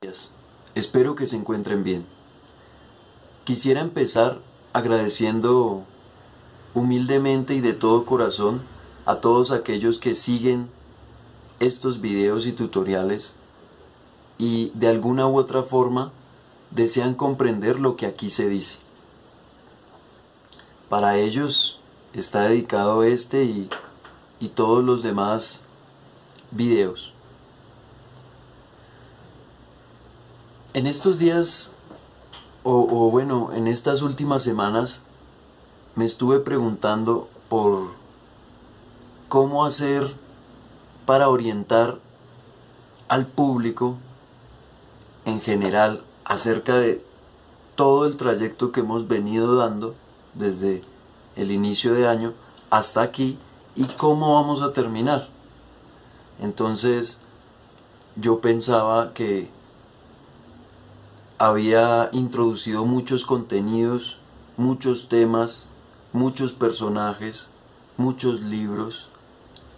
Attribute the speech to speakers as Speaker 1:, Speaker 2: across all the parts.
Speaker 1: Días. Espero que se encuentren bien. Quisiera empezar agradeciendo humildemente y de todo corazón a todos aquellos que siguen estos videos y tutoriales y de alguna u otra forma desean comprender lo que aquí se dice. Para ellos está dedicado este y todos los demás videos. En estos días, bueno, en estas últimas semanas, me estuve preguntando por cómo hacer para orientar al público en general acerca de todo el trayecto que hemos venido dando desde el inicio de año hasta aquí y cómo vamos a terminar. Entonces, yo pensaba que había introducido muchos contenidos, muchos temas, muchos personajes, muchos libros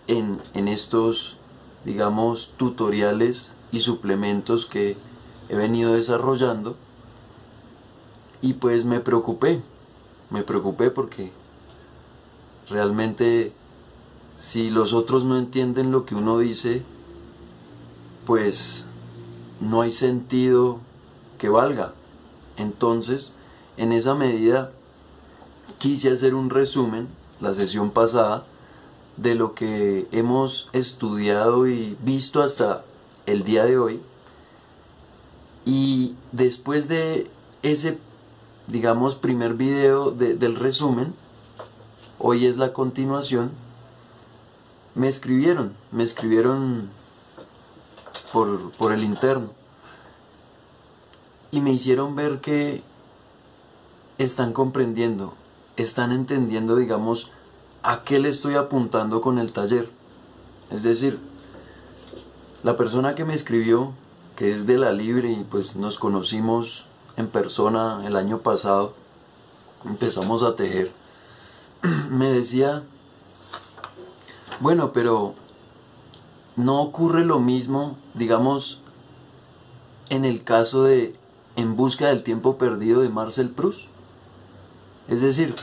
Speaker 1: en estos, digamos, tutoriales y suplementos que he venido desarrollando, y pues me preocupé porque realmente si los otros no entienden lo que uno dice, pues no hay sentido que valga. Entonces, en esa medida, quise hacer un resumen, la sesión pasada, de lo que hemos estudiado y visto hasta el día de hoy. Y después de ese, digamos, primer video del resumen, hoy es la continuación. Me escribieron por el interno y me hicieron ver que están comprendiendo, están entendiendo, digamos, a qué le estoy apuntando con el taller. Es decir, la persona que me escribió, que es de La Libre y pues nos conocimos en persona el año pasado, empezamos a tejer, me decía, bueno, pero no ocurre lo mismo, digamos, en el caso de En busca del tiempo perdido de Marcel Proust. Es decir,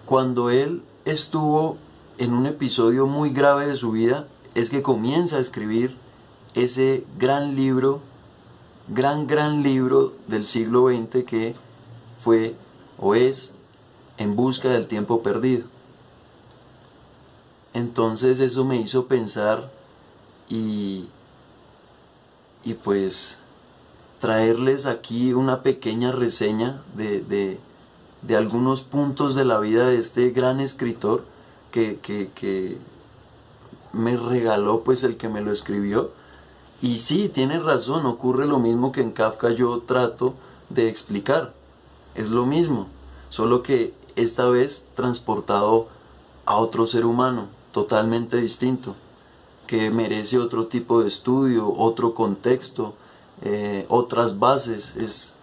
Speaker 1: cuando él estuvo en un episodio muy grave de su vida, es que comienza a escribir ese gran libro, gran libro del siglo XX que fue o es En busca del tiempo perdido. Entonces eso me hizo pensar y pues traerles aquí una pequeña reseña de algunos puntos de la vida de este gran escritor que me regaló pues el que me lo escribió. Y sí, tiene razón, ocurre lo mismo que en Kafka yo trato de explicar. Es lo mismo, solo que esta vez transportado a otro ser humano, totalmente distinto, que merece otro tipo de estudio, otro contexto, otras bases. Es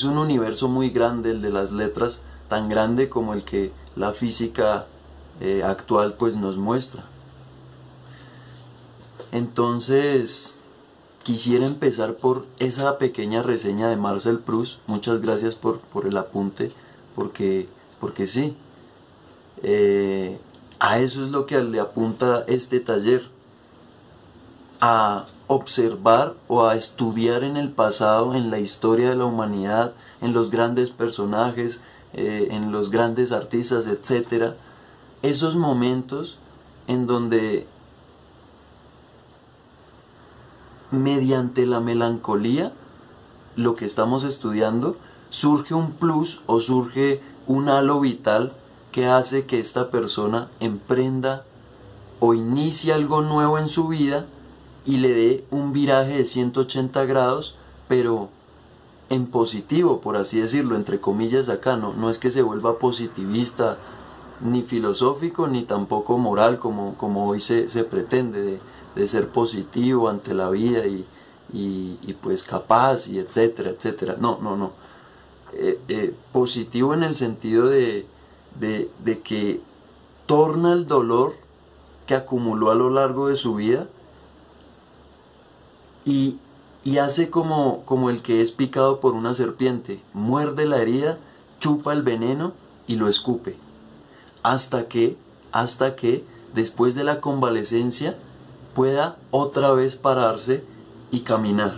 Speaker 1: un universo muy grande el de las letras, tan grande como el que la física actual pues nos muestra. Entonces, quisiera empezar por esa pequeña reseña de Marcel Proust. Muchas gracias por el apunte, porque sí, a eso es lo que le apunta este taller, a observar o a estudiar en el pasado, en la historia de la humanidad, en los grandes personajes, en los grandes artistas, etcétera, esos momentos en donde mediante la melancolía, lo que estamos estudiando, surge un plus o surge un halo vital que hace que esta persona emprenda o inicie algo nuevo en su vida y le dé un viraje de 180 grados, pero en positivo, por así decirlo, entre comillas acá. No es que se vuelva positivista, ni filosófico, ni tampoco moral, como hoy se pretende, de ser positivo ante la vida y pues capaz y etcétera, etcétera. No. Positivo en el sentido de que torna el dolor que acumuló a lo largo de su vida y, y hace como el que es picado por una serpiente, muerde la herida, chupa el veneno y lo escupe, hasta que después de la convalecencia pueda otra vez pararse y caminar,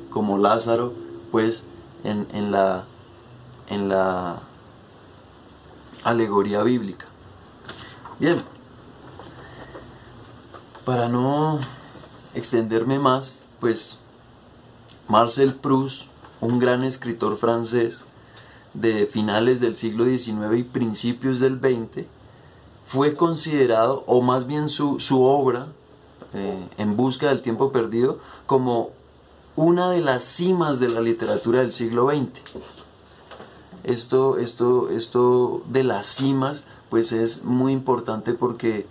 Speaker 1: como Lázaro, pues en la alegoría bíblica. Bien, para no extenderme más, pues Marcel Proust, un gran escritor francés de finales del siglo XIX y principios del XX, fue considerado, o más bien su obra, En busca del tiempo perdido, como una de las cimas de la literatura del siglo XX. Esto de las cimas, pues es muy importante porque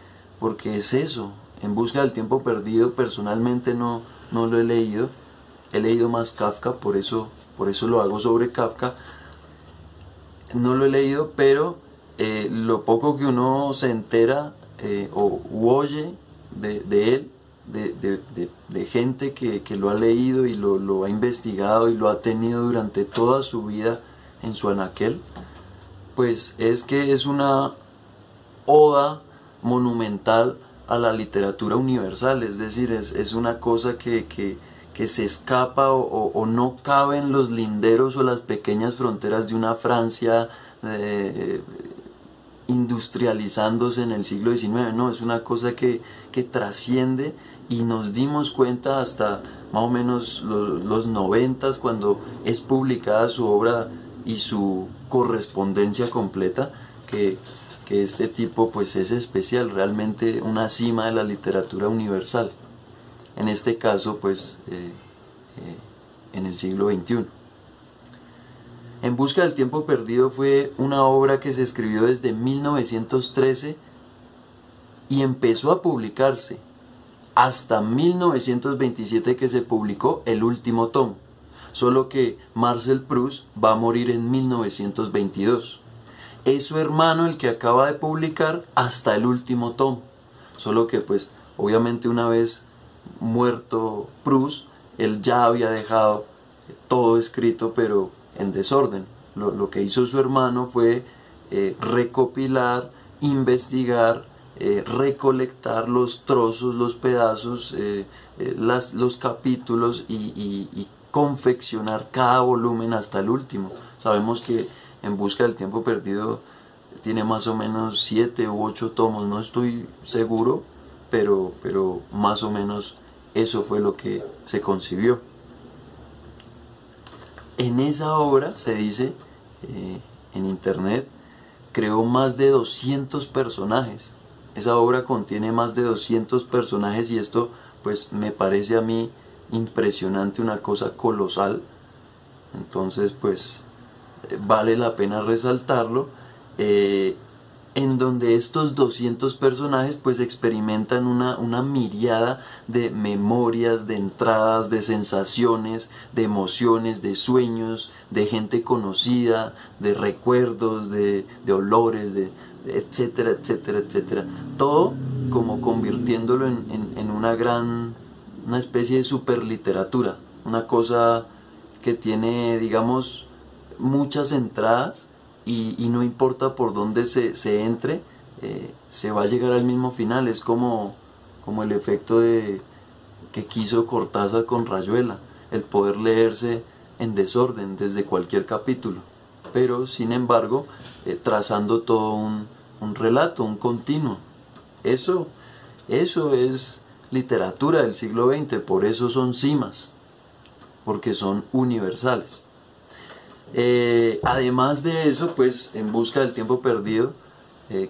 Speaker 1: es eso. En busca del tiempo perdido, personalmente no lo he leído. He leído más Kafka, por eso lo hago sobre Kafka. No lo he leído, pero lo poco que uno se entera o oye de él, de gente que lo ha leído y lo ha investigado y lo ha tenido durante toda su vida en su anaquel, pues es que es una oda monumental a la literatura universal. Es decir, es una cosa que se escapa o no cabe en los linderos o las pequeñas fronteras de una Francia industrializándose en el siglo XIX. No, es una cosa que trasciende, y nos dimos cuenta hasta más o menos los 90, cuando es publicada su obra y su correspondencia completa, que este tipo pues es especial, realmente una cima de la literatura universal, en este caso pues en el siglo XXI. En busca del tiempo perdido fue una obra que se escribió desde 1913 y empezó a publicarse hasta 1927, que se publicó el último tomo. Solo que Marcel Proust va a morir en 1922. Es su hermano el que acaba de publicar hasta el último tomo. Solo que pues obviamente una vez muerto Proust, él ya había dejado todo escrito, pero en desorden. Lo que hizo su hermano fue recopilar, investigar, recolectar los trozos, los pedazos, los capítulos y confeccionar cada volumen hasta el último. Sabemos que En busca del tiempo perdido tiene más o menos 7 u 8 tomos, no estoy seguro, pero más o menos eso fue lo que se concibió. En esa obra, se dice en internet, creó más de 200 personajes. Esa obra contiene más de 200 personajes, y esto pues me parece a mí impresionante, una cosa colosal. Entonces pues vale la pena resaltarlo, en donde estos 200 personajes pues experimentan una miriada de memorias, de entradas, de sensaciones, de emociones, de sueños, de gente conocida, de recuerdos, de olores, etcétera, etcétera, etcétera. Todo como convirtiéndolo en una especie de superliteratura, una cosa que tiene, digamos, muchas entradas, y no importa por dónde se entre, se va a llegar al mismo final. Es como el efecto que quiso Cortázar con Rayuela, el poder leerse en desorden desde cualquier capítulo, pero sin embargo trazando todo un relato, un continuo. Eso es literatura del siglo XX, por eso son cimas, porque son universales. Además de eso, pues En busca del tiempo perdido,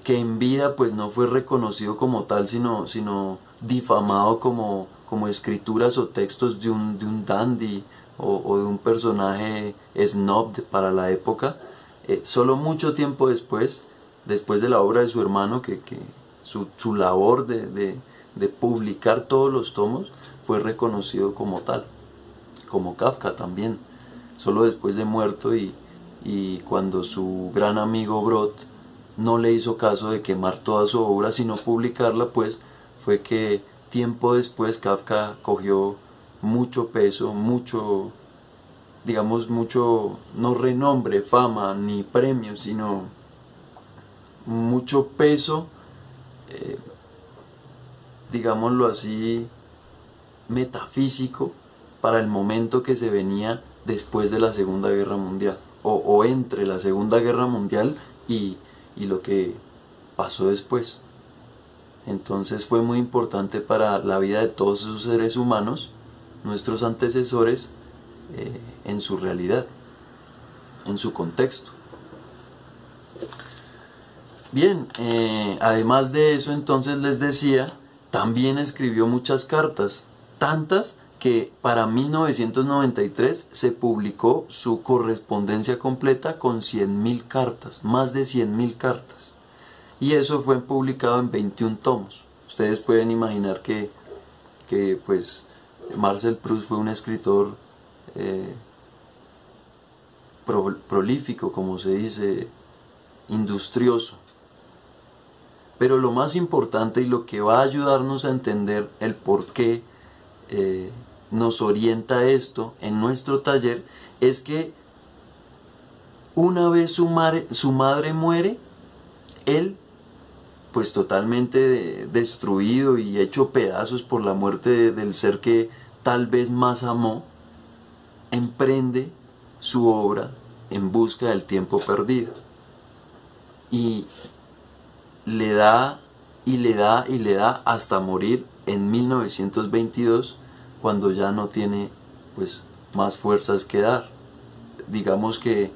Speaker 1: que en vida pues no fue reconocido como tal, sino difamado como escrituras o textos de un dandy o de un personaje snob para la época. Solo mucho tiempo después de la obra de su hermano, que su labor de publicar todos los tomos, fue reconocido como tal, como Kafka también. Solo después de muerto, y cuando su gran amigo Brod no le hizo caso de quemar toda su obra, sino publicarla, pues fue que tiempo después Kafka cogió mucho peso, mucho, digamos, mucho, no renombre, fama, ni premios, sino mucho peso, digámoslo así, metafísico para el momento que se venía después de la Segunda Guerra Mundial, o entre la Segunda Guerra Mundial y lo que pasó después. Entonces fue muy importante para la vida de todos esos seres humanos, nuestros antecesores, en su realidad, en su contexto. Bien, además de eso, entonces les decía, también escribió muchas cartas, tantas que para 1993 se publicó su correspondencia completa con 100.000 cartas, más de 100.000 cartas. Y eso fue publicado en 21 tomos. Ustedes pueden imaginar que pues Marcel Proust fue un escritor prolífico, como se dice, industrioso. Pero lo más importante y lo que va a ayudarnos a entender el por qué nos orienta esto en nuestro taller es que una vez su madre muere, él, pues totalmente destruido y hecho pedazos por la muerte del ser que tal vez más amó, emprende su obra en busca del tiempo perdido. Y le da y le da y le da hasta morir en 1922, cuando ya no tiene pues más fuerzas que dar. Digamos que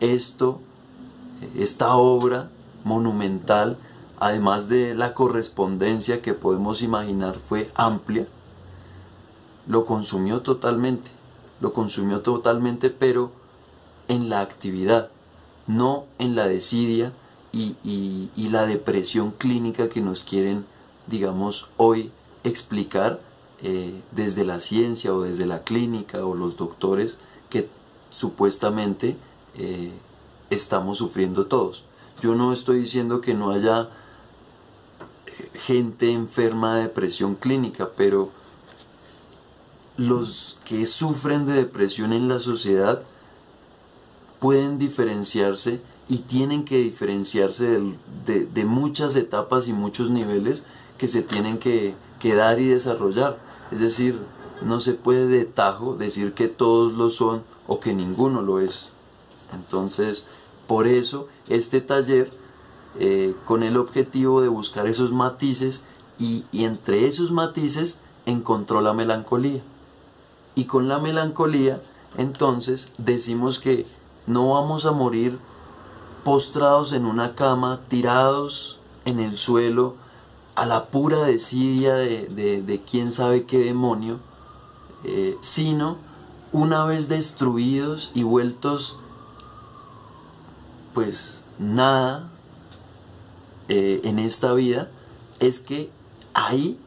Speaker 1: esta obra monumental, además de la correspondencia que podemos imaginar fue amplia, lo consumió totalmente, pero en la actividad, no en la desidia y la depresión clínica que nos quieren, digamos, hoy explicar desde la ciencia o desde la clínica o los doctores que supuestamente estamos sufriendo todos. Yo no estoy diciendo que no haya gente enferma de depresión clínica, pero los que sufren de depresión en la sociedad pueden diferenciarse y tienen que diferenciarse de muchas etapas y muchos niveles que se tienen que dar y desarrollar. Es decir, no se puede de tajo decir que todos lo son o que ninguno lo es. Entonces, por eso este taller, con el objetivo de buscar esos matices, y entre esos matices encontró la melancolía. Y con la melancolía, entonces, decimos que no vamos a morir postrados en una cama, tirados en el suelo, a la pura desidia de quién sabe qué demonio, sino una vez destruidos y vueltos pues nada en esta vida, es que ahí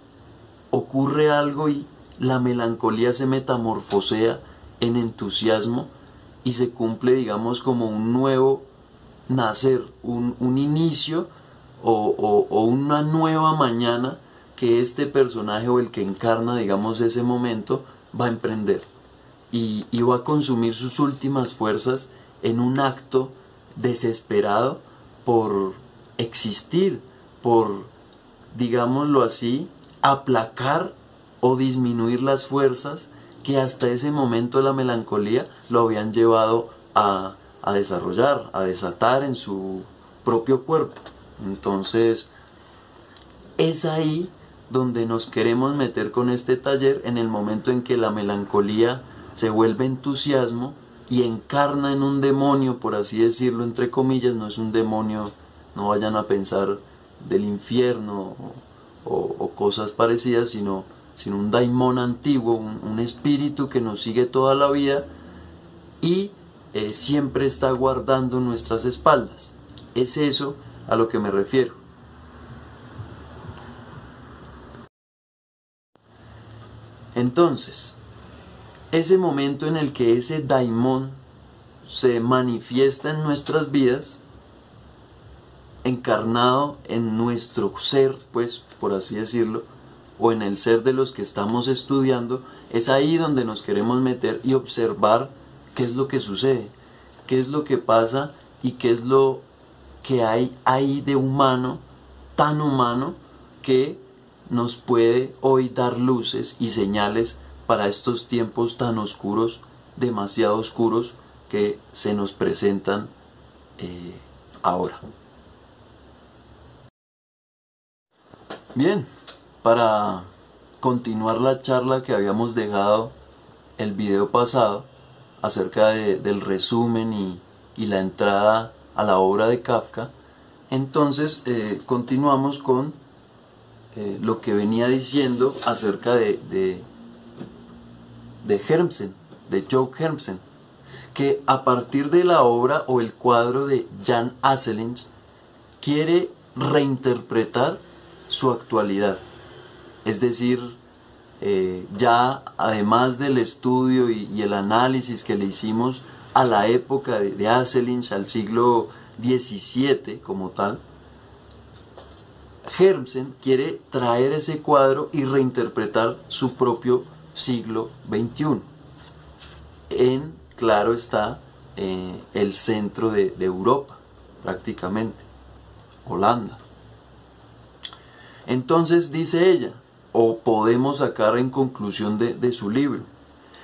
Speaker 1: ocurre algo y la melancolía se metamorfosea en entusiasmo y se cumple, digamos, como un nuevo nacer, un inicio o una nueva mañana que este personaje o el que encarna, digamos, ese momento va a emprender y va a consumir sus últimas fuerzas en un acto desesperado por existir, por, digámoslo así, aplacar o disminuir las fuerzas que hasta ese momento de la melancolía lo habían llevado a desarrollar, a desatar en su propio cuerpo. Entonces, es ahí donde nos queremos meter con este taller, en el momento en que la melancolía se vuelve entusiasmo y encarna en un demonio, por así decirlo, entre comillas. No es un demonio, no vayan a pensar del infierno o cosas parecidas, sino un daimón antiguo, un espíritu que nos sigue toda la vida y siempre está guardando nuestras espaldas. Es eso a lo que me refiero. Entonces, ese momento en el que ese daimón se manifiesta en nuestras vidas, encarnado en nuestro ser, pues, por así decirlo, o en el ser de los que estamos estudiando, es ahí donde nos queremos meter y observar qué es lo que sucede, qué es lo que pasa y qué es lo que hay ahí de humano, tan humano, que nos puede hoy dar luces y señales para estos tiempos tan oscuros, demasiado oscuros, que se nos presentan ahora. Bien, para continuar la charla que habíamos dejado el video pasado acerca del resumen y la entrada a la obra de Kafka, entonces continuamos con lo que venía diciendo acerca de Hermsen, de Joe Hermsen, que a partir de la obra o el cuadro de Jan Asselin quiere reinterpretar su actualidad. Es decir, ya además del estudio y el análisis que le hicimos a la época de Asselin, al siglo XVII como tal, Hermsen quiere traer ese cuadro y reinterpretar su propio siglo XXI en, claro está, el centro de Europa, prácticamente, Holanda. Entonces dice ella, o podemos sacar en conclusión de su libro,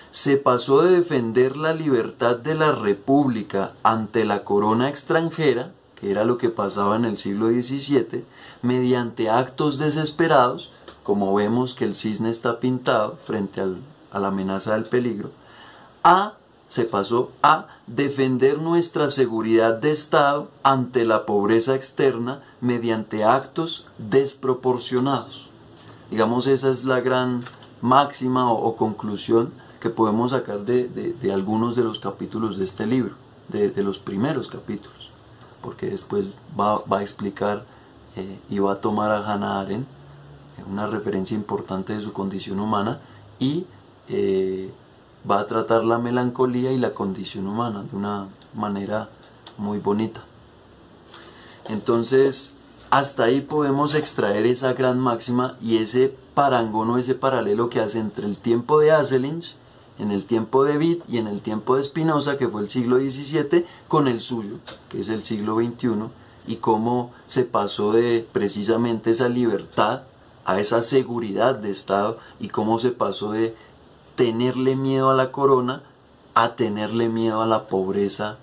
Speaker 1: se pasó de defender la libertad de la república ante la corona extranjera, que era lo que pasaba en el siglo XVII, mediante actos desesperados, como vemos que el cisne está pintado frente a la amenaza del peligro, se pasó a defender nuestra seguridad de Estado ante la pobreza externa mediante actos desproporcionados. Digamos, esa es la gran máxima o conclusión que podemos sacar de algunos de los capítulos de este libro, de los primeros capítulos, porque después va a explicar y va a tomar a Hannah Arendt, una referencia importante de su condición humana, y va a tratar la melancolía y la condición humana de una manera muy bonita. Entonces, hasta ahí podemos extraer esa gran máxima y ese parangón o ese paralelo que hace entre el tiempo de Asselin, en el tiempo de Witt y en el tiempo de Spinoza, que fue el siglo XVII, con el suyo, que es el siglo XXI, y cómo se pasó de precisamente esa libertad a esa seguridad de Estado, y cómo se pasó de tenerle miedo a la corona a tenerle miedo a la pobreza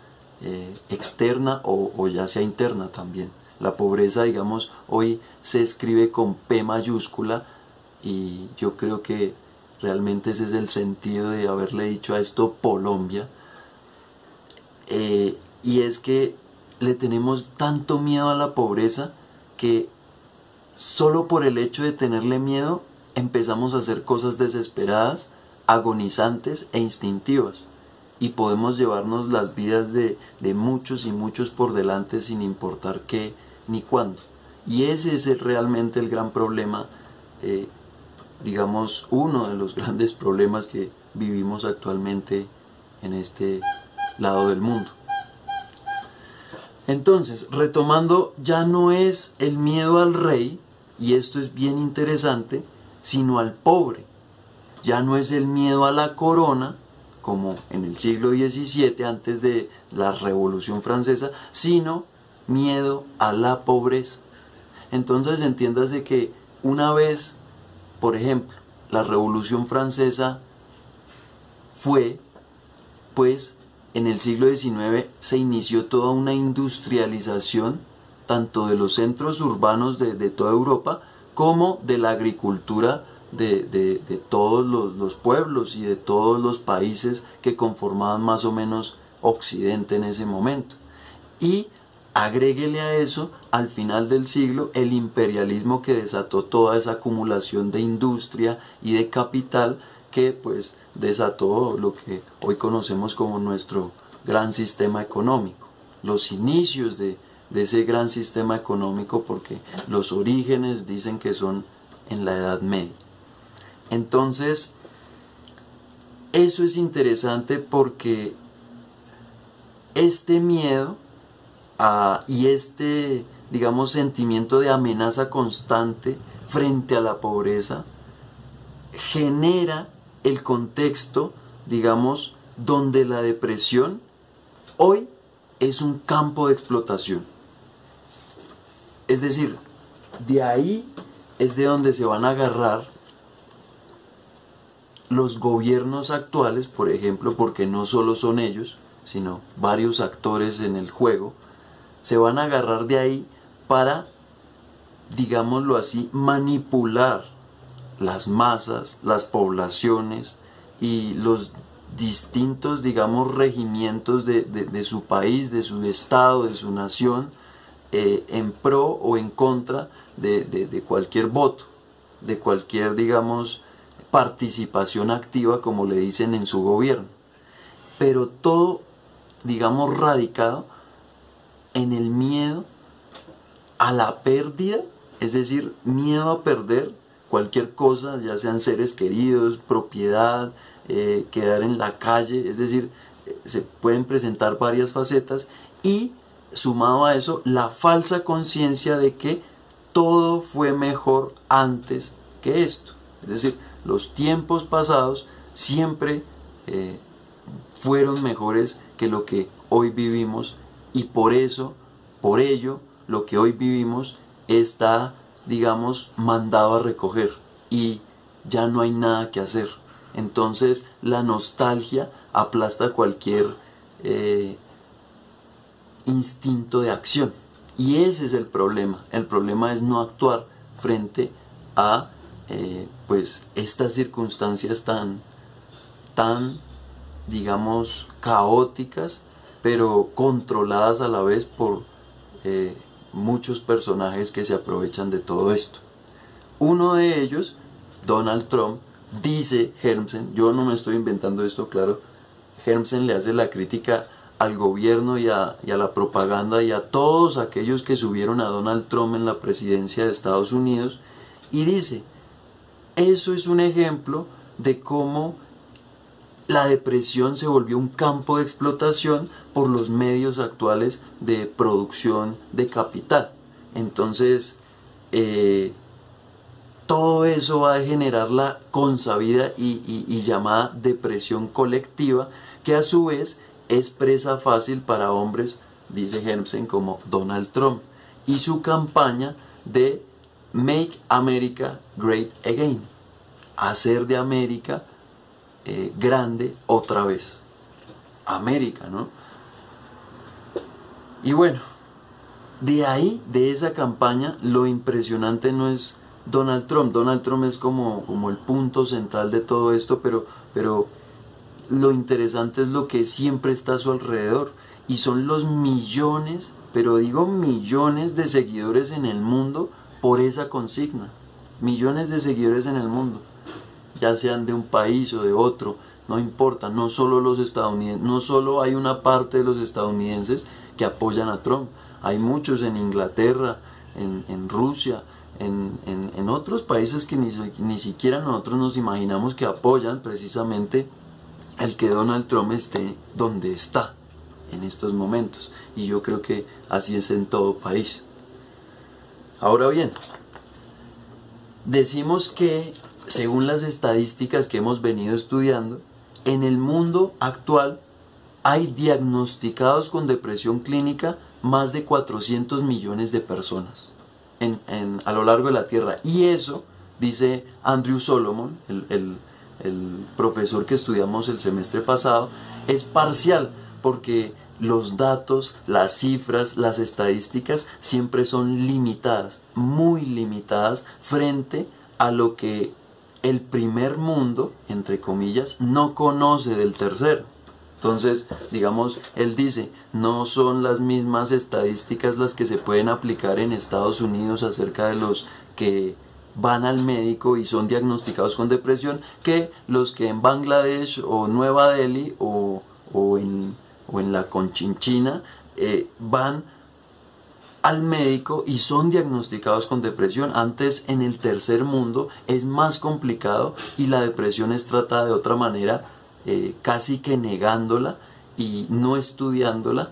Speaker 1: externa o ya sea interna también. La pobreza, digamos, hoy se escribe con P mayúscula, y yo creo que realmente ese es el sentido de haberle dicho a esto Colombia, y es que le tenemos tanto miedo a la pobreza que solo por el hecho de tenerle miedo empezamos a hacer cosas desesperadas, agonizantes e instintivas, y podemos llevarnos las vidas de muchos y muchos por delante sin importar qué ni cuándo. Y ese es realmente el gran problema, digamos, uno de los grandes problemas que vivimos actualmente en este lado del mundo. Entonces, retomando, ya no es el miedo al rey, y esto es bien interesante, sino al pobre. Ya no es el miedo a la corona, como en el siglo XVII, antes de la Revolución Francesa, sino miedo a la pobreza. Entonces, entiéndase que una vez, por ejemplo, la Revolución Francesa fue, pues, en el siglo XIX se inició toda una industrialización, tanto de los centros urbanos de toda Europa, como de la agricultura de todos los pueblos y de todos los países que conformaban más o menos Occidente en ese momento. Y agréguele a eso, al final del siglo, el imperialismo que desató toda esa acumulación de industria y de capital, que pues desató lo que hoy conocemos como nuestro gran sistema económico. Los inicios de ese gran sistema económico, porque los orígenes dicen que son en la Edad Media. Entonces, eso es interesante porque este miedo y este, digamos, sentimiento de amenaza constante frente a la pobreza genera el contexto, digamos, donde la depresión hoy es un campo de explotación. Es decir, de ahí es de donde se van a agarrar los gobiernos actuales, por ejemplo, porque no solo son ellos, sino varios actores en el juego, se van a agarrar de ahí para, digámoslo así, manipular las masas, las poblaciones y los distintos, digamos, regimientos de su país, de su estado, de su nación, en pro o en contra de cualquier voto, de cualquier, digamos, participación activa, como le dicen, en su gobierno. Pero todo, digamos, radicado en el miedo a la pérdida, es decir, miedo a perder cualquier cosa, ya sean seres queridos, propiedad, quedar en la calle, es decir, se pueden presentar varias facetas, y sumado a eso, la falsa conciencia de que todo fue mejor antes que esto. Es decir, los tiempos pasados siempre fueron mejores que lo que hoy vivimos, y por ello, lo que hoy vivimos está, digamos, mandado a recoger y ya no hay nada que hacer. Entonces la nostalgia aplasta cualquier instinto de acción, y ese es el problema. El problema es no actuar frente a pues estas circunstancias tan, digamos, caóticas, pero controladas a la vez por muchos personajes que se aprovechan de todo esto. Uno de ellos, Donald Trump, dice Hermsen, yo no me estoy inventando esto, claro, Hermsen le hace la crítica al gobierno y a la propaganda y a todos aquellos que subieron a Donald Trump en la presidencia de Estados Unidos, y dice, eso es un ejemplo de cómo la depresión se volvió un campo de explotación por los medios actuales de producción de capital. Entonces, todo eso va a generar la consabida y llamada depresión colectiva, que a su vez es presa fácil para hombres, dice Hermsen, como Donald Trump y su campaña de Make America Great Again, hacer de América grande otra vez. América, ¿no? Y bueno, de ahí, de esa campaña, lo impresionante no es Donald Trump. Donald Trump es como el punto central de todo esto, pero lo interesante es lo que siempre está a su alrededor, y son los millones, pero digo millones de seguidores en el mundo por esa consigna. Millones de seguidores en el mundo, ya sean de un país o de otro, no importa. No solo los estadounidenses, no solo hay una parte de los estadounidenses que apoyan a Trump, hay muchos en Inglaterra, en Rusia, en otros países que ni siquiera nosotros nos imaginamos, que apoyan precisamente el que Donald Trump esté donde está en estos momentos, y yo creo que así es en todo país. Ahora bien, decimos que, según las estadísticas que hemos venido estudiando, en el mundo actual hay diagnosticados con depresión clínica más de 400 millones de personas a lo largo de la Tierra. Y eso, dice Andrew Solomon, el profesor que estudiamos el semestre pasado, es parcial, porque los datos, las cifras, las estadísticas siempre son limitadas, muy limitadas, frente a lo que el primer mundo, entre comillas, no conoce del tercero. Entonces, digamos, él dice, no son las mismas estadísticas las que se pueden aplicar en Estados Unidos acerca de los que van al médico y son diagnosticados con depresión, que los que en Bangladesh o Nueva Delhi o en la Conchinchina van al médico y son diagnosticados con depresión. Antes, en el tercer mundo es más complicado, y la depresión es tratada de otra manera, casi que negándola y no estudiándola,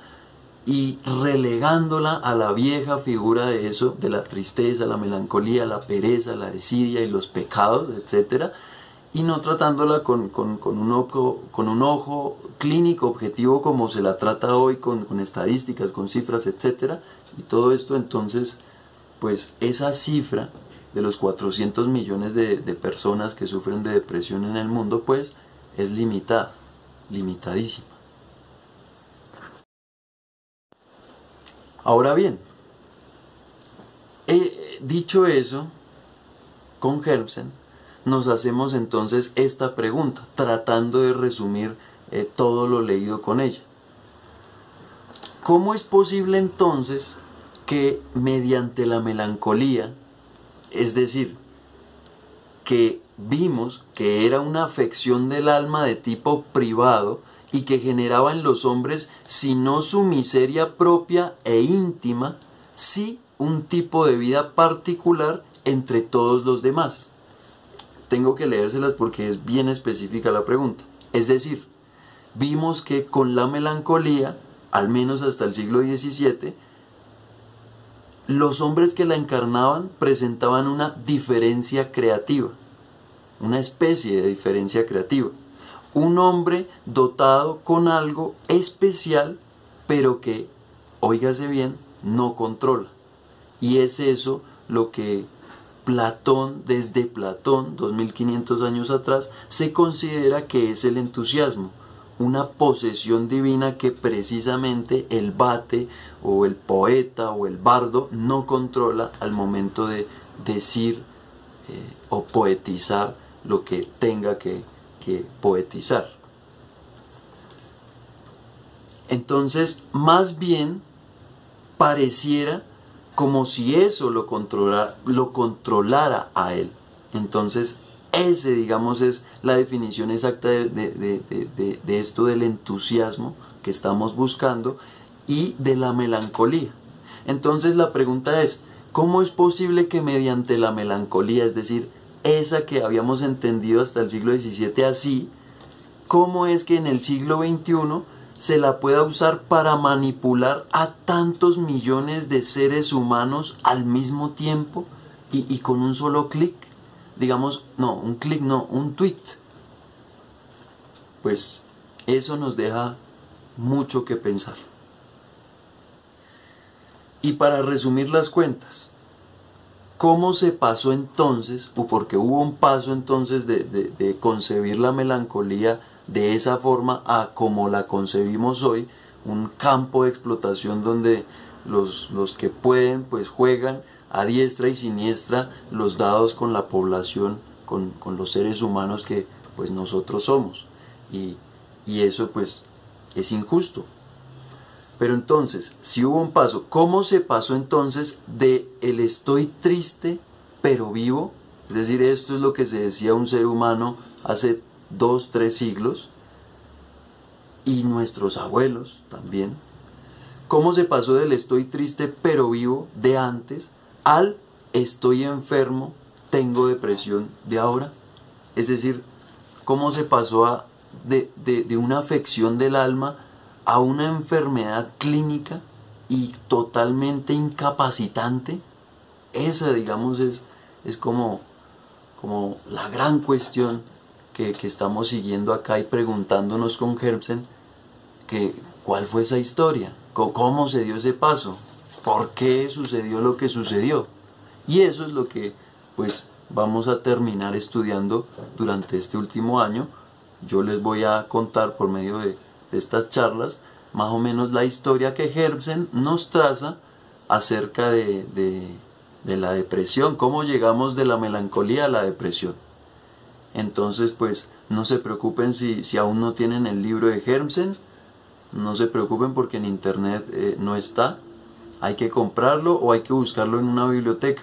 Speaker 1: y relegándola a la vieja figura de eso, de la tristeza, la melancolía, la pereza, la desidia y los pecados, etc. y no tratándola con un ojo clínico objetivo como se la trata hoy con estadísticas, con cifras, etcétera, y todo esto. Entonces pues esa cifra de los 400 millones de personas que sufren de depresión en el mundo pues es limitada, limitadísima. Ahora bien, dicho eso, con Hermsen nos hacemos entonces esta pregunta, tratando de resumir todo lo leído con ella. ¿Cómo es posible entonces que mediante la melancolía, es decir, que vimos que era una afección del alma de tipo privado y que generaba en los hombres, si no su miseria propia e íntima, sí un tipo de vida particular entre todos los demás? Tengo que leérselas porque es bien específica la pregunta. Es decir, vimos que con la melancolía, al menos hasta el siglo XVII, los hombres que la encarnaban presentaban una diferencia creativa, una especie de diferencia creativa. Un hombre dotado con algo especial, pero que, óigase bien, no controla. Y es eso lo que Platón, desde Platón, 2500 años atrás, se considera que es el entusiasmo, una posesión divina que precisamente el vate o el poeta o el bardo no controla al momento de decir o poetizar lo que tenga que poetizar. Entonces, más bien pareciera como si eso lo controlara a él. Entonces, ese, digamos, es la definición exacta de esto del entusiasmo que estamos buscando y de la melancolía. Entonces, la pregunta es, ¿cómo es posible que mediante la melancolía, es decir, esa que habíamos entendido hasta el siglo XVII así, cómo es que en el siglo XXI se la pueda usar para manipular a tantos millones de seres humanos al mismo tiempo y con un solo clic? Digamos, no, un clic no, un tweet. Pues eso nos deja mucho que pensar. Y para resumir las cuentas, ¿cómo se pasó entonces, o porque hubo un paso entonces de concebir la melancolía de esa forma a como la concebimos hoy, un campo de explotación donde los que pueden pues juegan a diestra y siniestra los dados con la población, con los seres humanos que pues nosotros somos, y eso pues es injusto? Pero entonces, si hubo un paso, ¿cómo se pasó entonces de el estoy triste pero vivo? Es decir, esto es lo que se decía un ser humano hace 2, 3 siglos, y nuestros abuelos también. ¿Cómo se pasó del estoy triste pero vivo de antes al estoy enfermo, tengo depresión de ahora? Es decir, ¿cómo se pasó de una afección del alma a una enfermedad clínica y totalmente incapacitante? Esa, digamos, es como la gran cuestión que estamos siguiendo acá y preguntándonos con Hermsen, que ¿cuál fue esa historia? ¿Cómo se dio ese paso? ¿Por qué sucedió lo que sucedió? Y eso es lo que pues vamos a terminar estudiando durante este último año. Yo les voy a contar por medio de estas charlas más o menos la historia que Hermsen nos traza acerca de la depresión, cómo llegamos de la melancolía a la depresión. Entonces pues no se preocupen si aún no tienen el libro de Hermsen, no se preocupen porque en internet no está, hay que comprarlo o hay que buscarlo en una biblioteca.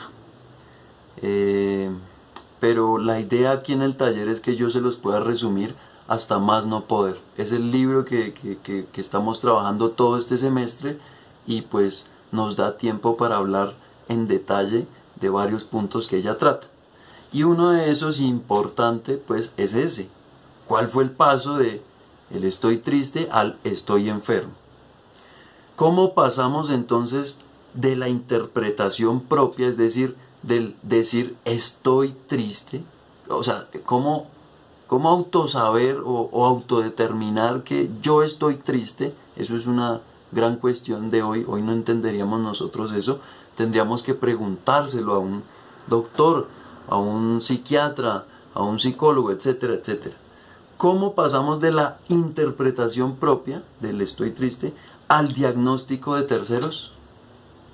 Speaker 1: Pero la idea aquí en el taller es que yo se los pueda resumir hasta más no poder. Es el libro que estamos trabajando todo este semestre y pues nos da tiempo para hablar en detalle de varios puntos que ella trata. Y uno de esos importante pues es ese. ¿Cuál fue el paso de el estoy triste al estoy enfermo? ¿Cómo pasamos entonces de la interpretación propia, es decir, del decir estoy triste? O sea, ¿cómo cómo autosaber o autodeterminar que yo estoy triste. Eso es una gran cuestión de hoy. Hoy no entenderíamos nosotros eso. Tendríamos que preguntárselo a un doctor, a un psiquiatra, a un psicólogo, etcétera, etcétera. ¿Cómo pasamos de la interpretación propia del estoy triste al diagnóstico de terceros?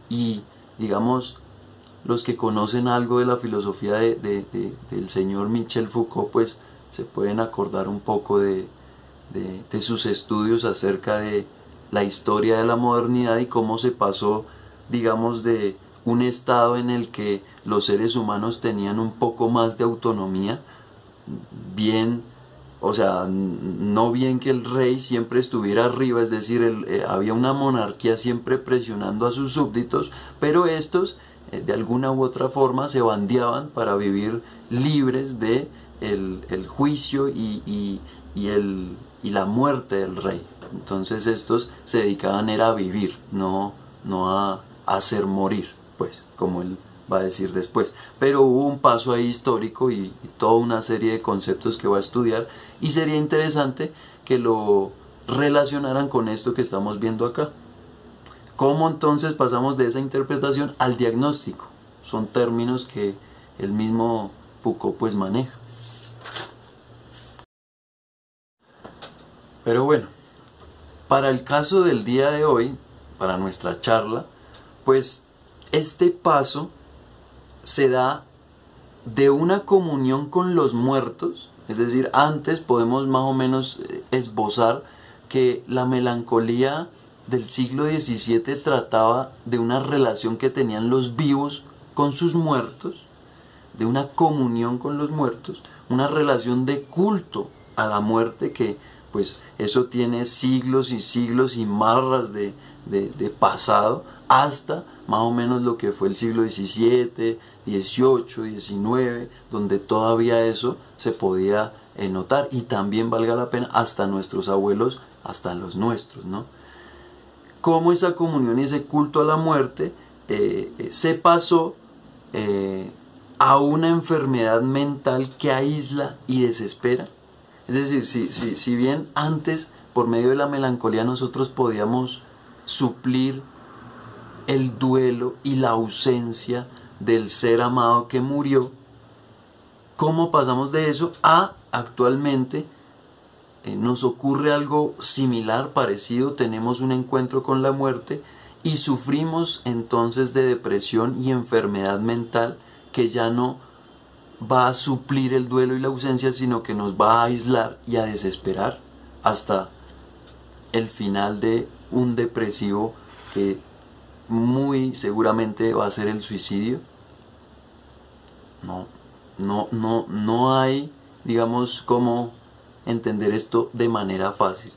Speaker 1: Y digamos, los que conocen algo de la filosofía del señor Michel Foucault, pues se pueden acordar un poco de sus estudios acerca de la historia de la modernidad y cómo se pasó, digamos, de un estado en el que los seres humanos tenían un poco más de autonomía, bien, o sea, no bien que el rey siempre estuviera arriba, es decir, había una monarquía siempre presionando a sus súbditos, pero estos de alguna u otra forma se bandeaban para vivir libres de el juicio y la muerte del rey. Entonces estos se dedicaban era a vivir, no a hacer morir, pues, como él va a decir después. Pero hubo un paso ahí histórico y toda una serie de conceptos que va a estudiar, y sería interesante que lo relacionaran con esto que estamos viendo acá. ¿Cómo entonces pasamos de esa interpretación al diagnóstico? Son términos que el mismo Foucault pues maneja. Pero bueno, para el caso del día de hoy, para nuestra charla, pues este paso se da de una comunión con los muertos, es decir, antes podemos más o menos esbozar que la melancolía del siglo XVII trataba de una relación que tenían los vivos con sus muertos, de una comunión con los muertos, una relación de culto a la muerte que pues eso tiene siglos y siglos y marras de pasado hasta más o menos lo que fue el siglo XVII, XVIII, XIX, donde todavía eso se podía notar, y también valga la pena hasta nuestros abuelos, hasta los nuestros, ¿no? Cómo esa comunión y ese culto a la muerte se pasó a una enfermedad mental que aísla y desespera. Es decir, si bien antes por medio de la melancolía nosotros podíamos suplir el duelo y la ausencia del ser amado que murió, ¿cómo pasamos de eso a actualmente nos ocurre algo similar, parecido? Tenemos un encuentro con la muerte y sufrimos entonces de depresión y enfermedad mental que ya no va a suplir el duelo y la ausencia, sino que nos va a aislar y a desesperar hasta el final de un depresivo que muy seguramente va a ser el suicidio. No hay, digamos, cómo entender esto de manera fácil.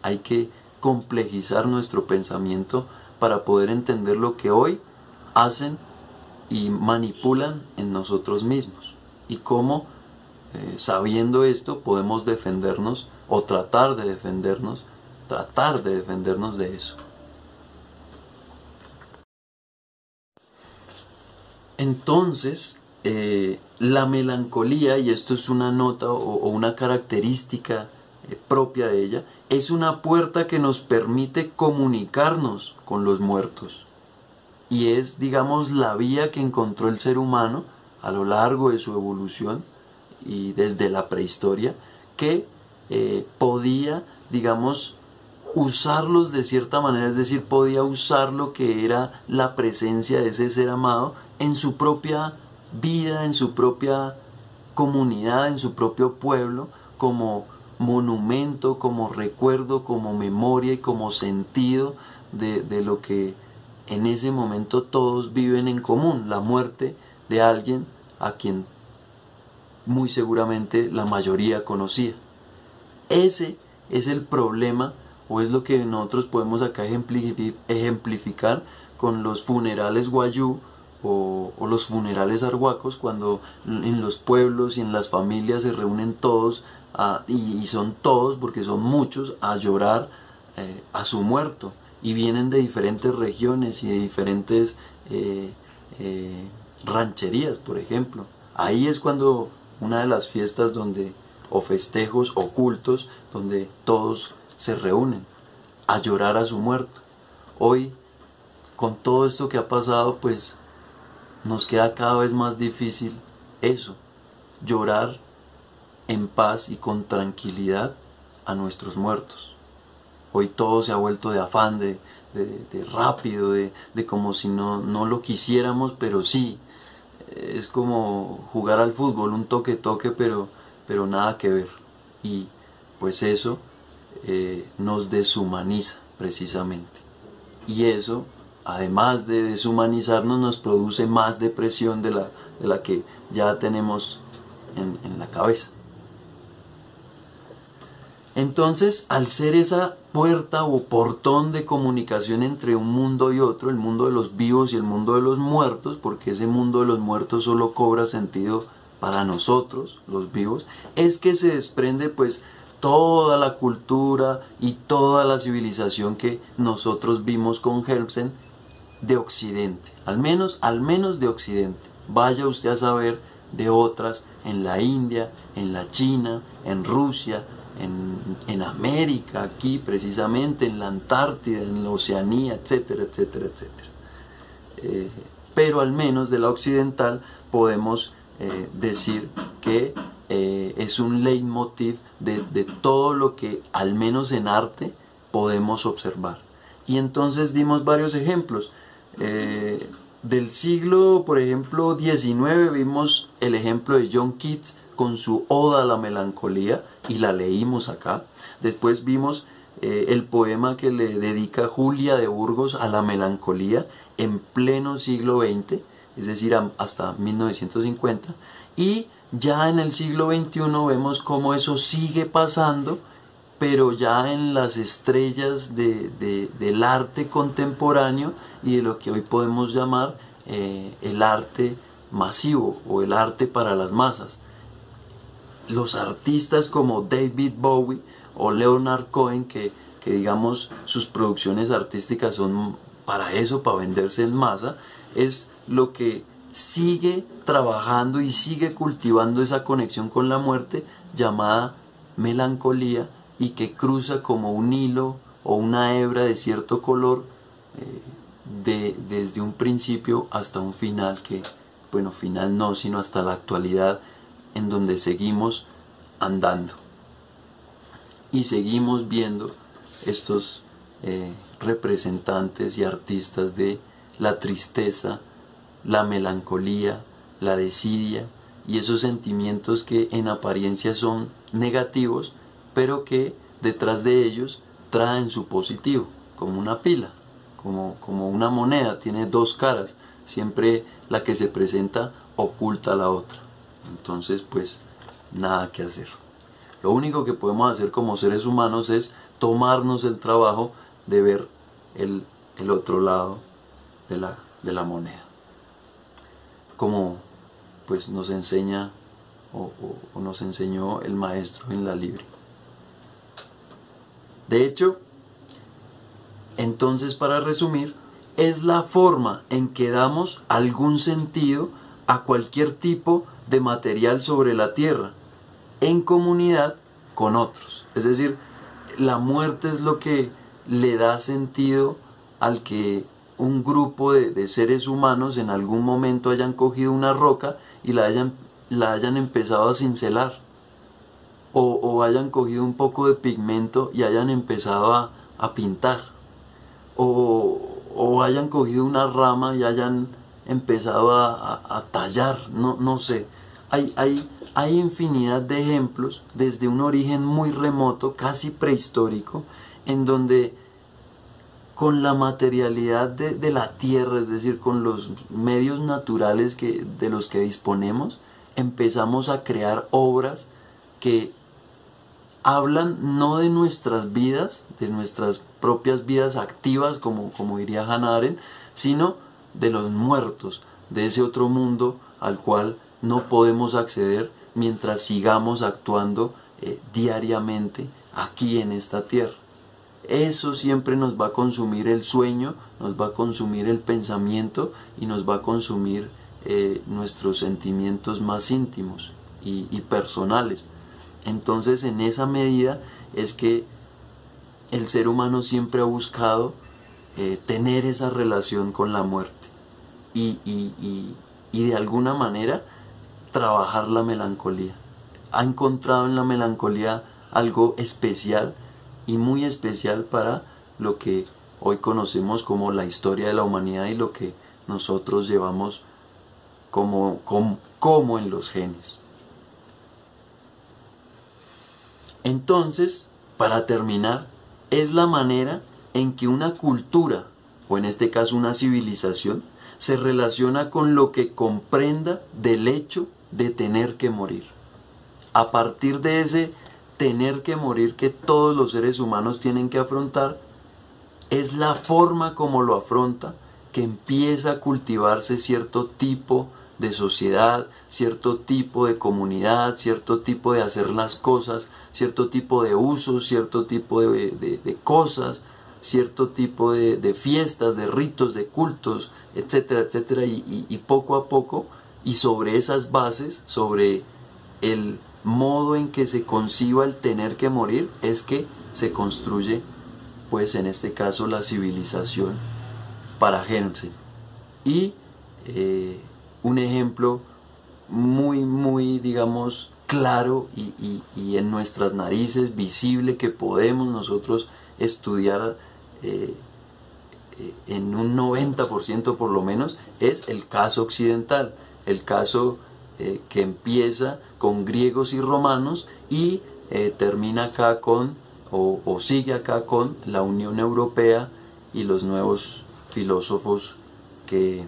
Speaker 1: Hay que complejizar nuestro pensamiento para poder entender lo que hoy hacen y manipulan en nosotros mismos, y cómo sabiendo esto podemos defendernos o tratar de defendernos de eso. Entonces, la melancolía, y esto es una nota o una característica propia de ella, es una puerta que nos permite comunicarnos con los muertos. Y es, digamos, la vía que encontró el ser humano a lo largo de su evolución y desde la prehistoria, que podía, digamos, usarlos de cierta manera, es decir, podía usar lo que era la presencia de ese ser amado en su propia vida, en su propia comunidad, en su propio pueblo, como monumento, como recuerdo, como memoria y como sentido de lo que en ese momento todos viven en común, la muerte de alguien a quien muy seguramente la mayoría conocía. Ese es el problema, o es lo que nosotros podemos acá ejemplificar con los funerales guayú o los funerales arhuacos, cuando en los pueblos y en las familias se reúnen todos y son todos, porque son muchos, a llorar a su muerto, y vienen de diferentes regiones y de diferentes rancherías, por ejemplo. Ahí es cuando una de las fiestas donde o festejos ocultos donde todos se reúnen a llorar a su muerto. Hoy, con todo esto que ha pasado, pues nos queda cada vez más difícil eso, llorar en paz y con tranquilidad a nuestros muertos. Hoy todo se ha vuelto de afán, de rápido, de como si no lo quisiéramos, pero sí. Es como jugar al fútbol, un toque-toque, pero nada que ver. Y pues eso nos deshumaniza precisamente. Y eso, además de deshumanizarnos, nos produce más depresión de la que ya tenemos en la cabeza. Entonces, al ser esa puerta o portón de comunicación entre un mundo y otro, el mundo de los vivos y el mundo de los muertos, porque ese mundo de los muertos solo cobra sentido para nosotros, los vivos, es que se desprende pues toda la cultura y toda la civilización que nosotros vimos con Herzen de Occidente, al menos de Occidente. Vaya usted a saber de otras en la India, en la China, en Rusia, en América, aquí precisamente, en la Antártida, en la Oceanía, etcétera, etcétera, etcétera. Pero al menos de la occidental podemos decir que es un leitmotiv de todo lo que al menos en arte podemos observar. Y entonces dimos varios ejemplos. Del siglo, por ejemplo, XIX, vimos el ejemplo de John Keats con su Oda a la Melancolía, y la leímos acá. Después vimos el poema que le dedica Julia de Burgos a la melancolía en pleno siglo XX, es decir, hasta 1950. Y ya en el siglo XXI vemos cómo eso sigue pasando, pero ya en las estrellas del arte contemporáneo y de lo que hoy podemos llamar el arte masivo o el arte para las masas. Los artistas como David Bowie o Leonard Cohen, que digamos sus producciones artísticas son para eso, para venderse en masa, es lo que sigue trabajando y sigue cultivando esa conexión con la muerte llamada melancolía, y que cruza como un hilo o una hebra de cierto color desde un principio hasta un final, que bueno, final no, sino hasta la actualidad, en donde seguimos andando y seguimos viendo estos representantes y artistas de la tristeza, la melancolía, la desidia y esos sentimientos que en apariencia son negativos, pero que detrás de ellos traen su positivo, como una pila, como una moneda, tiene dos caras, siempre la que se presenta oculta a la otra. Entonces pues nada que hacer. Lo único que podemos hacer como seres humanos es tomarnos el trabajo de ver el otro lado de la moneda, como pues nos enseña o nos enseñó el maestro en la Libre. De hecho, entonces, para resumir, es la forma en que damos algún sentido a cualquier tipo de material sobre la tierra, en comunidad con otros. Es decir, la muerte es lo que le da sentido al que un grupo de seres humanos en algún momento hayan cogido una roca y la hayan empezado a cincelar, o hayan cogido un poco de pigmento y hayan empezado a pintar, o hayan cogido una rama y hayan empezado a tallar, no sé. Hay infinidad de ejemplos desde un origen muy remoto, casi prehistórico, en donde con la materialidad de la tierra, es decir, con los medios naturales de los que disponemos, empezamos a crear obras que hablan no de nuestras vidas, de nuestras propias vidas activas, como diría Hannah Arendt, sino de los muertos, de ese otro mundo al cual no podemos acceder mientras sigamos actuando diariamente aquí en esta tierra. Eso siempre nos va a consumir el sueño, nos va a consumir el pensamiento y nos va a consumir nuestros sentimientos más íntimos y personales. Entonces, en esa medida es que el ser humano siempre ha buscado tener esa relación con la muerte y de alguna manera trabajar la melancolía. Ha encontrado en la melancolía algo especial y muy especial para lo que hoy conocemos como la historia de la humanidad y lo que nosotros llevamos como en los genes. Entonces, para terminar, es la manera en que una cultura, o en este caso una civilización, se relaciona con lo que comprenda del hecho de tener que morir. A partir de ese tener que morir que todos los seres humanos tienen que afrontar, es la forma como lo afronta que empieza a cultivarse cierto tipo de sociedad, cierto tipo de comunidad, cierto tipo de hacer las cosas, cierto tipo de usos, cierto tipo de cosas, cierto tipo de fiestas, de ritos, de cultos, etcétera, etcétera, y poco a poco, y sobre esas bases, sobre el modo en que se conciba el tener que morir, es que se construye, pues en este caso, la civilización para Hermsen. Y un ejemplo muy, digamos, claro y en nuestras narices, visible, que podemos nosotros estudiar en un 90% por lo menos, es el caso occidental, el caso que empieza con griegos y romanos y termina acá con, o sigue acá con la Unión Europea y los nuevos filósofos que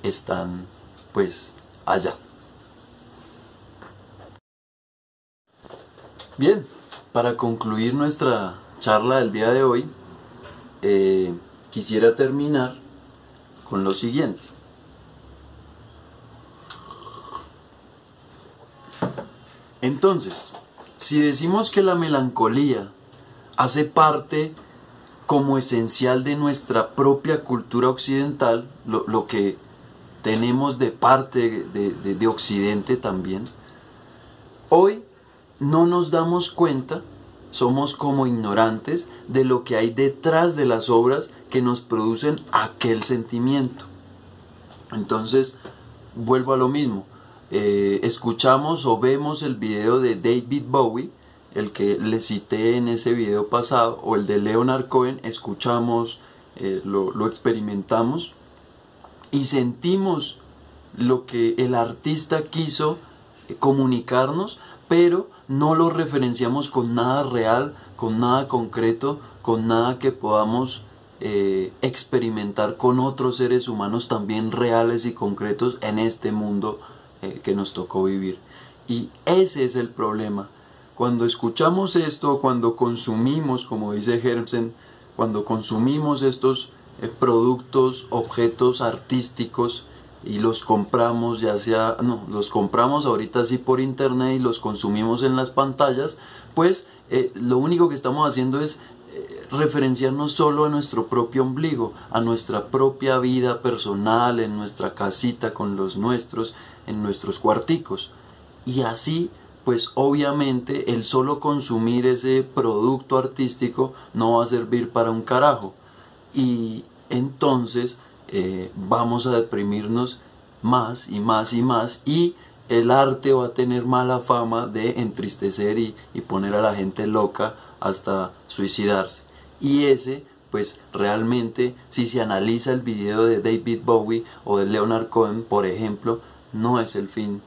Speaker 1: están pues allá. Bien, para concluir nuestra charla del día de hoy, quisiera terminar con lo siguiente. Entonces, si decimos que la melancolía hace parte como esencial de nuestra propia cultura occidental, lo que tenemos de parte de Occidente también, hoy no nos damos cuenta, somos como ignorantes de lo que hay detrás de las obras que nos producen aquel sentimiento. Entonces, vuelvo a lo mismo, escuchamos o vemos el video de David Bowie, el que le cité en ese video pasado, o el de Leonard Cohen, escuchamos, lo experimentamos y sentimos lo que el artista quiso comunicarnos, pero no lo referenciamos con nada real, con nada concreto, con nada que podamos experimentar con otros seres humanos también reales y concretos en este mundo que nos tocó vivir. Y ese es el problema. Cuando escuchamos esto, cuando consumimos, como dice Hermsen, cuando consumimos estos productos, objetos artísticos y los compramos, ya sea, no, los compramos ahorita sí por internet y los consumimos en las pantallas, pues lo único que estamos haciendo es referenciarnos solo a nuestro propio ombligo, a nuestra propia vida personal, en nuestra casita con los nuestros, en nuestros cuarticos. Y así, pues obviamente el solo consumir ese producto artístico no va a servir para un carajo. Y entonces vamos a deprimirnos más y más y más, y el arte va a tener mala fama de entristecer y poner a la gente loca hasta suicidarse. Y ese, pues realmente, si se analiza el video de David Bowie o de Leonard Cohen, por ejemplo, no es el fin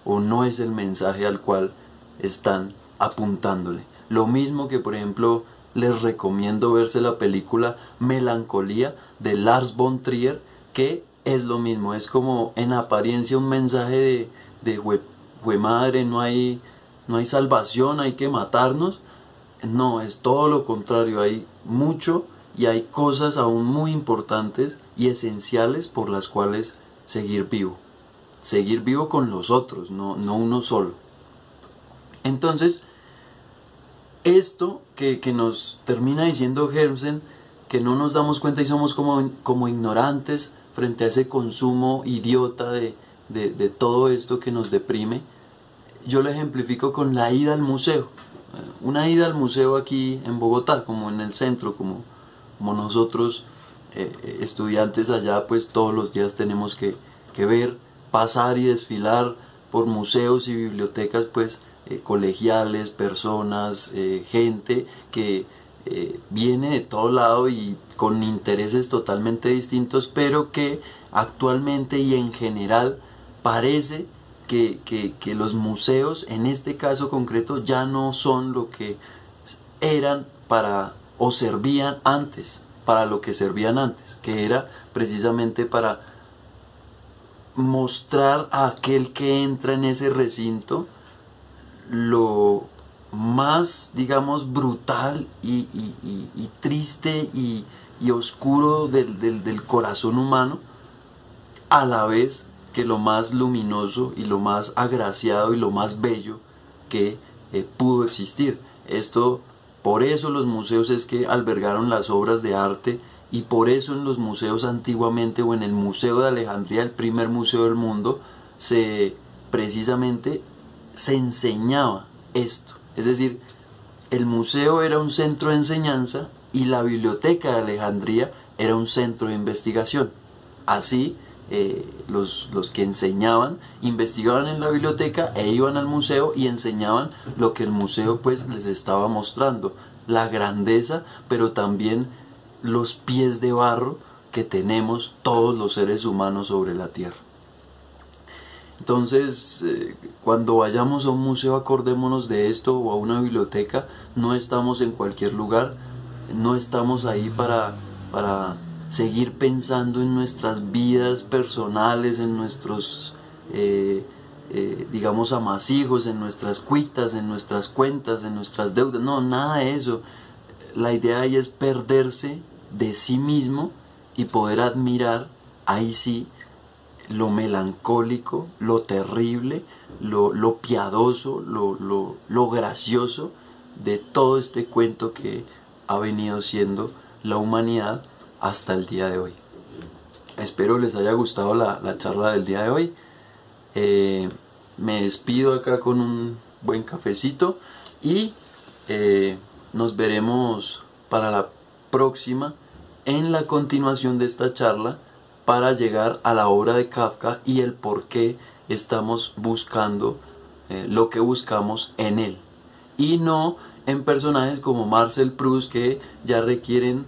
Speaker 1: o no es el mensaje al cual están apuntándole. Lo mismo que, por ejemplo, les recomiendo verse la película Melancolía de Lars von Trier, que es lo mismo, es como en apariencia un mensaje de madre, no hay salvación, hay que matarnos. No, es todo lo contrario, hay mucho y hay cosas aún muy importantes y esenciales por las cuales seguir vivo con los otros, no uno solo. Entonces, esto que nos termina diciendo Hermsen, que no nos damos cuenta y somos como ignorantes frente a ese consumo idiota de todo esto que nos deprime, yo lo ejemplifico con la ida al museo. Una ida al museo aquí en Bogotá, como en el centro, como nosotros estudiantes allá, pues todos los días tenemos que ver, pasar y desfilar por museos y bibliotecas, pues colegiales, personas, gente que viene de todo lado y con intereses totalmente distintos, pero que actualmente y en general parece que los museos, en este caso concreto, ya no son lo que eran para o servían antes, para lo que servían antes, que era precisamente para mostrar a aquel que entra en ese recinto lo más, digamos, brutal y triste y oscuro del corazón humano, a la vez que lo más luminoso y lo más agraciado y lo más bello que pudo existir. Esto, por eso los museos es que albergaron las obras de arte, y por eso en los museos antiguamente, o en el Museo de Alejandría, el primer museo del mundo, precisamente se enseñaba esto. Es decir, el museo era un centro de enseñanza y la biblioteca de Alejandría era un centro de investigación. Así, los que enseñaban investigaban en la biblioteca e iban al museo y enseñaban lo que el museo pues les estaba mostrando, la grandeza, pero también los pies de barro que tenemos todos los seres humanos sobre la tierra. Entonces, cuando vayamos a un museo, acordémonos de esto, o a una biblioteca. No estamos en cualquier lugar, no estamos ahí para seguir pensando en nuestras vidas personales, en nuestros, digamos, amasijos, en nuestras cuitas, en nuestras cuentas, en nuestras deudas. No, nada de eso. La idea ahí es perderse de sí mismo y poder admirar, ahí sí, lo melancólico, lo terrible, lo piadoso, lo gracioso de todo este cuento que ha venido siendo la humanidad hasta el día de hoy. Espero les haya gustado la charla del día de hoy. Me despido acá con un buen cafecito y nos veremos para la próxima en la continuación de esta charla, para llegar a la obra de Kafka y el por qué estamos buscando lo que buscamos en él, y no en personajes como Marcel Proust, que ya requieren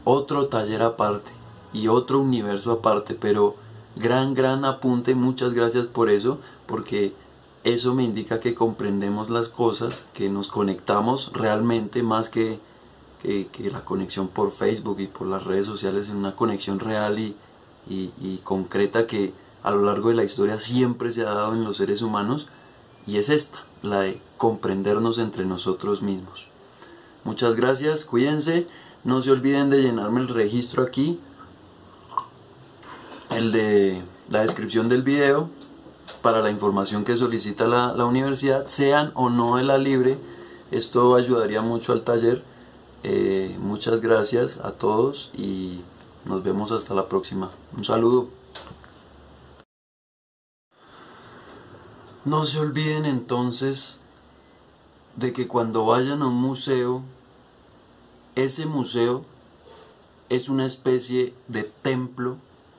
Speaker 1: otro taller aparte y otro universo aparte. Pero gran apunte, muchas gracias por eso, porque eso me indica que comprendemos las cosas, que nos conectamos realmente, más que la conexión por Facebook y por las redes sociales, en una conexión real y concreta que a lo largo de la historia siempre se ha dado en los seres humanos, y es esta, la de comprendernos entre nosotros mismos. Muchas gracias, cuídense, no se olviden de llenarme el registro aquí, el de la descripción del video, para la información que solicita la universidad, sean o no de la libre. Esto ayudaría mucho al taller. Muchas gracias a todos y nos vemos hasta la próxima. Un saludo. No se olviden entonces de que cuando vayan a un museo, ese museo es una especie de templo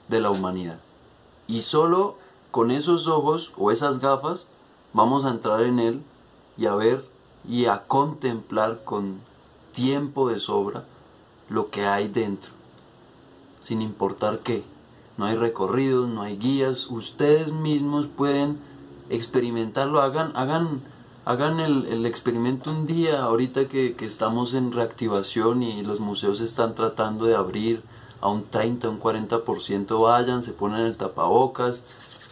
Speaker 1: de la humanidad. Y solo con esos ojos o esas gafas vamos a entrar en él y a ver y a contemplar con tiempo de sobra lo que hay dentro, sin importar qué. No hay recorridos, no hay guías, ustedes mismos pueden experimentarlo. Hagan el experimento un día, ahorita que estamos en reactivación y los museos están tratando de abrir a un 30, un 40%, vayan, se ponen el tapabocas,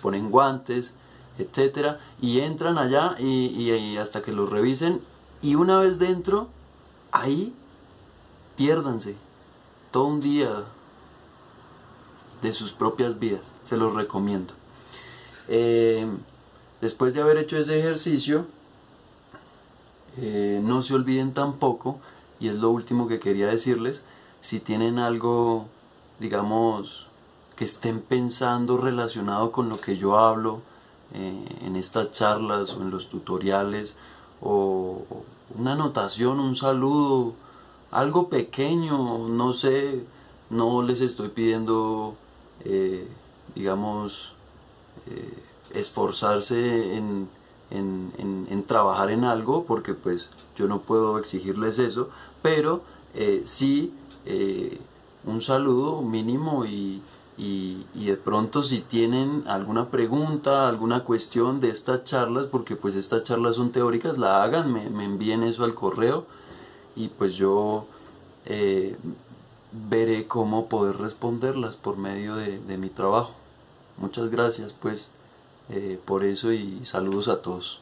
Speaker 1: ponen guantes, etcétera, y entran allá y hasta que los revisen, y una vez dentro, ahí piérdanse todo un día de sus propias vidas, se los recomiendo. Después de haber hecho ese ejercicio, no se olviden tampoco, y es lo último que quería decirles, si tienen algo, digamos, que estén pensando relacionado con lo que yo hablo, en estas charlas o en los tutoriales, o una anotación, un saludo, algo pequeño, no sé, no les estoy pidiendo, digamos, esforzarse en trabajar en algo, porque pues yo no puedo exigirles eso, pero sí un saludo mínimo, y de pronto si tienen alguna pregunta, alguna cuestión de estas charlas, porque pues estas charlas son teóricas, la hagan, me envíen eso al correo, y pues yo veré cómo poder responderlas por medio de mi trabajo. Muchas gracias pues por eso, y saludos a todos.